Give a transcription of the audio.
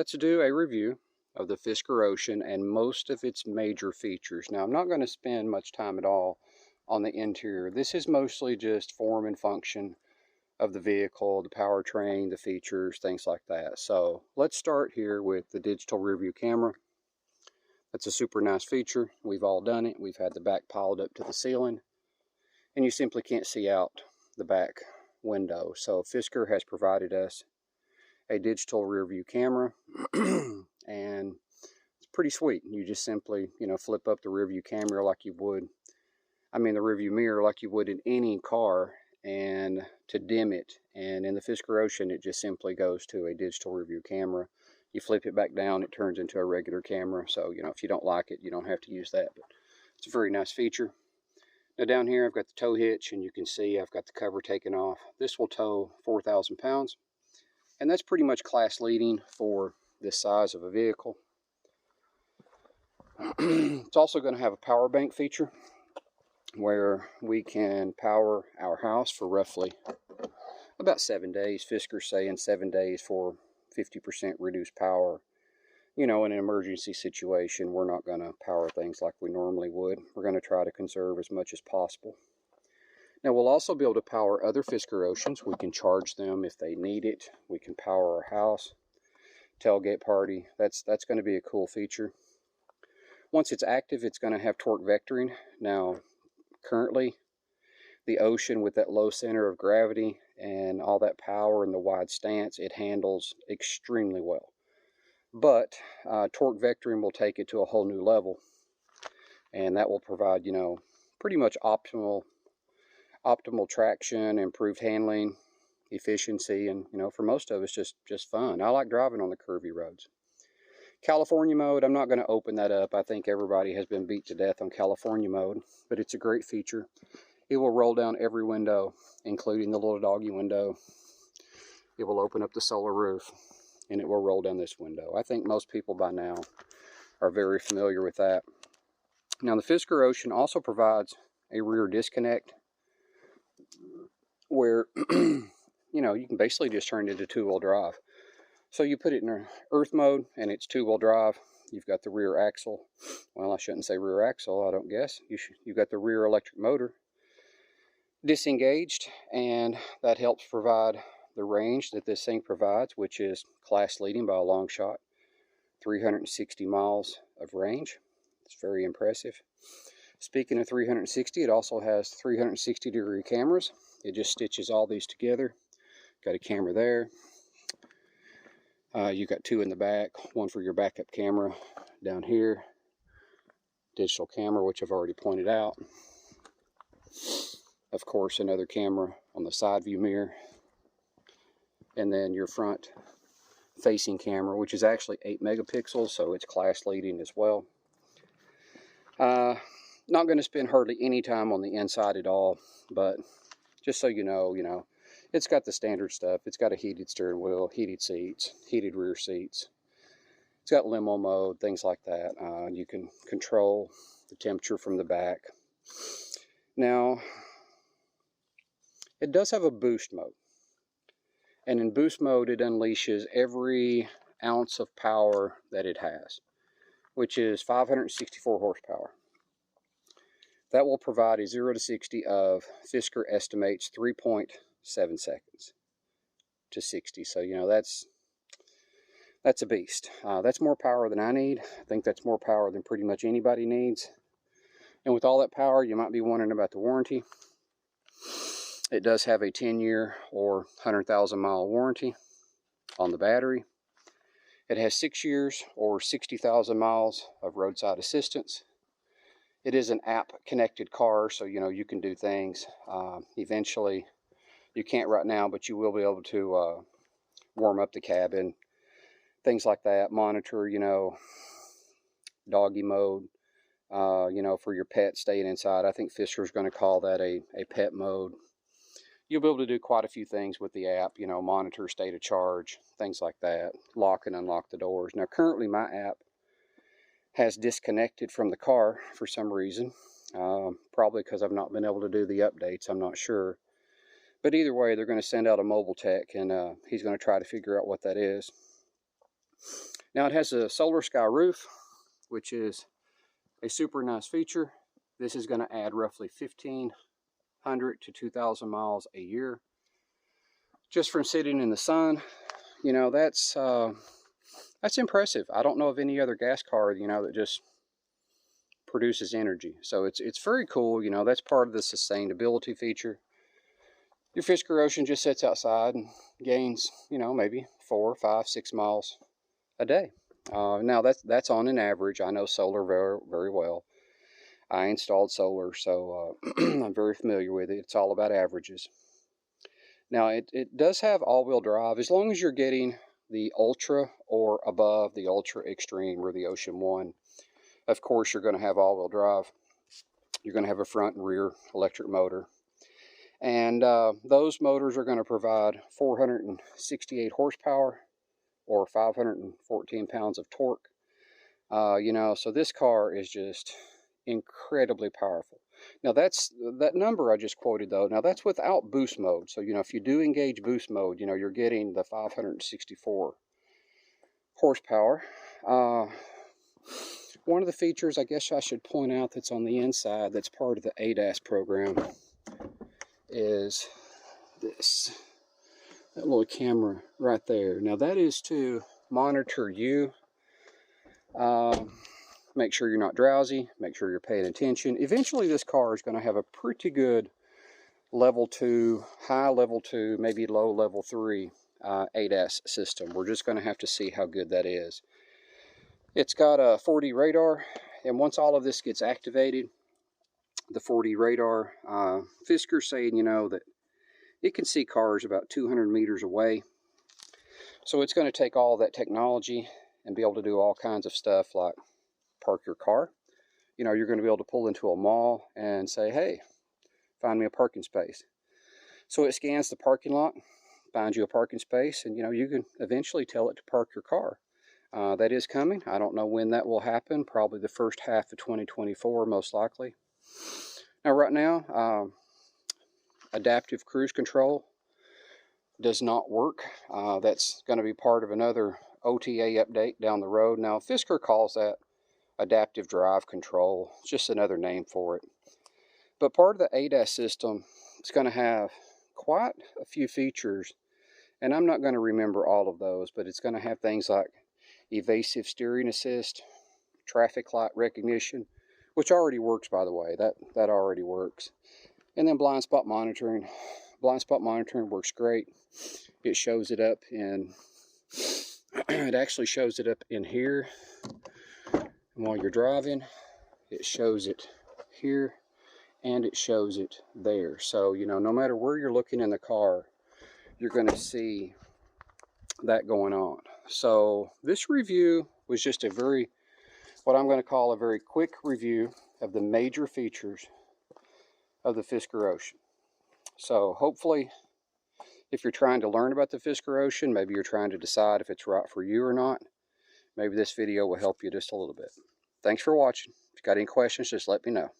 let's do a review of the Fisker Ocean and most of its major features. Now, I'm not going to spend much time at all on the interior. This is mostly just form and function of the vehicle, the powertrain, the features, things like that. So let's start here with the digital rear view camera. That's a super nice feature. We've all done it. We've had the back piled up to the ceiling, and you simply can't see out the back window. So Fisker has provided us a digital rear view camera, and it's pretty sweet. You just simply, flip up the rear view camera like you would, the rear view mirror like you would in any car, and to dim it. And in the Fisker Ocean, it just simply goes to a digital rear view camera. You flip it back down, it turns into a regular camera. So, if you don't like it, you don't have to use that. But it's a very nice feature. Now down here, I've got the tow hitch, and you can see I've got the cover taken off. This will tow 4,000 pounds. And that's pretty much class leading for this size of a vehicle. It's also going to have a power bank feature where we can power our house for roughly about 7 days. Fisker's saying 7 days for 50% reduced power. In an emergency situation, we're not going to power things like we normally would. We're going to try to conserve as much as possible. Now, we'll also be able to power other Fisker Oceans. We can charge them if they need it. We can power our house, tailgate party. That's going to be a cool feature. Once it's active, it's going to have torque vectoring. Now, currently, the Ocean, with that low center of gravity and all that power and the wide stance, it handles extremely well. But torque vectoring will take it to a whole new level, and that will provide, pretty much optimal traction, improved handling, efficiency, and for most of us, just fun. I like driving on the curvy roads. California mode, I'm not going to open that up. I think everybody has been beat to death on California mode, but it's a great feature. It will roll down every window, including the little doggy window. It will open up the solar roof, and it will roll down this window. I think most people by now are very familiar with that. Now, the Fisker Ocean also provides a rear disconnect, where you can basically just turn it into two-wheel drive. So you put it in earth mode, and it's two-wheel drive. You've got the rear axle. Well, I shouldn't say rear axle, I don't guess. You've got the rear electric motor disengaged, and that helps provide the range that this thing provides, which is class leading by a long shot. 360 miles of range. It's very impressive. Speaking of 360, it also has 360-degree cameras. It just stitches all these together. Got a camera there. You've got two in the back, one for your backup camera down here. Digital camera, which I've already pointed out. Of course, another camera on the side view mirror. And then your front facing camera, which is actually 8 megapixels, so it's class leading as well. Not going to spend hardly any time on the inside at all, but just so you know, it's got the standard stuff. It's got a heated steering wheel, heated seats, heated rear seats. It's got limo mode, things like that. You can control the temperature from the back. Now, it does have a boost mode. And in boost mode, it unleashes every ounce of power that it has, which is 564 horsepower. That will provide a 0 to 60 of, Fisker estimates, 3.7 seconds to 60. So, that's a beast. That's more power than I need. I think that's more power than pretty much anybody needs. And with all that power, you might be wondering about the warranty. It does have a 10-year or 100,000-mile warranty on the battery. It has 6 years or 60,000 miles of roadside assistance. It is an app-connected car, so you can do things. Eventually, you can't right now, but you will be able to warm up the cabin, things like that. Monitor, doggy mode, for your pet staying inside. I think Fisker's going to call that a pet mode. You'll be able to do quite a few things with the app, monitor state of charge, things like that, lock and unlock the doors. Now, currently my app has disconnected from the car for some reason, probably because I've not been able to do the updates, I'm not sure. But either way, they're going to send out a mobile tech, and he's going to try to figure out what that is. Now it has a solar sky roof, which is a super nice feature. This is going to add roughly 1,500 to 2,000 miles a year just from sitting in the sun. You know, that's impressive. I don't know of any other gas car, you know, that just produces energy. So it's very cool. You know, that's part of the sustainability feature. Your Fisker Ocean just sits outside and gains, you know, maybe 4, 5, 6 miles a day. Now that's on an average. I know solar very, very well. I installed solar, so I'm very familiar with it. It's all about averages. Now it does have all-wheel drive as long as you're getting the Ultra or above the Ultra Extreme or the Ocean 1. Of course, you're going to have all-wheel drive. You're going to have a front and rear electric motor. And those motors are going to provide 468 horsepower or 514 pounds of torque. You know, so this car is just incredibly powerful. Now that number I just quoted though, now that's without boost mode. So, you know, if you do engage boost mode, you know, you're getting the 564 horsepower. One of the features I guess I should point out that's on the inside that's part of the ADAS program is this, that little camera right there. Now that is to monitor you, make sure you're not drowsy, make sure you're paying attention. Eventually this car is going to have a pretty good level 2, high level 2, maybe low level 3 ADAS system. We're just going to have to see how good that is. It's got a 4D radar, and once all of this gets activated, the 4D radar, Fisker's saying, you know, that it can see cars about 200 meters away. So it's going to take all that technology and be able to do all kinds of stuff like park your car. You know, you're going to be able to pull into a mall and say, hey, find me a parking space. So it scans the parking lot, finds you a parking space, and, you know, you can eventually tell it to park your car. That is coming. I don't know when that will happen. Probably the first half of 2024, most likely. Now, right now, adaptive cruise control does not work. That's going to be part of another OTA update down the road. Now, Fisker calls that adaptive drive control. It's just another name for it. But part of the ADAS system is going to have quite a few features, and I'm not going to remember all of those, but it's going to have things like evasive steering assist, traffic light recognition, which already works, by the way. That already works. And then blind spot monitoring. Blind spot monitoring works great. It shows it up in, it actually shows it up in here. And while you're driving, it shows it here and it shows it there. So, you know, no matter where you're looking in the car, you're going to see that going on. So this review was just a very, what I'm going to call a very quick review of the major features of the Fisker Ocean. So hopefully, if you're trying to learn about the Fisker Ocean, maybe you're trying to decide if it's right for you or not, maybe this video will help you just a little bit. Thanks for watching. If you got any questions, just let me know.